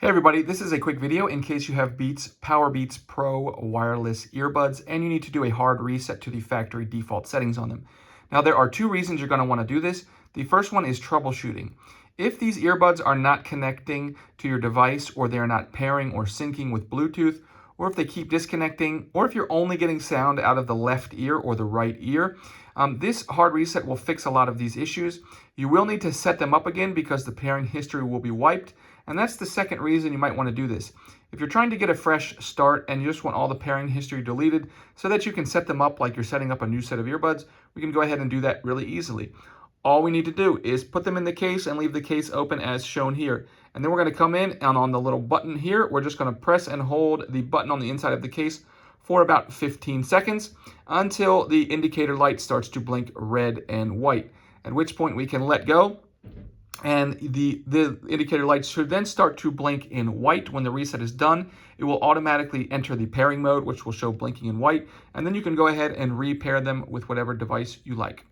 Hey everybody, this is a quick video in case you have Powerbeats Pro wireless earbuds and you need to do a hard reset to the factory default settings on them. Now there are two reasons you're going to want to do this. The first one is troubleshooting. If these earbuds are not connecting to your device, or they're not pairing or syncing with Bluetooth, or if they keep disconnecting, or if you're only getting sound out of the left ear or the right ear, this hard reset will fix a lot of these issues. You will need to set them up again because the pairing history will be wiped. And that's the second reason you might want to do this. If you're trying to get a fresh start and you just want all the pairing history deleted so that you can set them up like you're setting up a new set of earbuds, we can go ahead and do that really easily. All we need to do is put them in the case and leave the case open as shown here. And then we're going to come in and on the little button here, we're just going to press and hold the button on the inside of the case for about 15 seconds until the indicator light starts to blink red and white, at which point we can let go. And the indicator lights should then start to blink in white. When the reset is done, it will automatically enter the pairing mode, which will show blinking in white. And then you can go ahead and repair them with whatever device you like.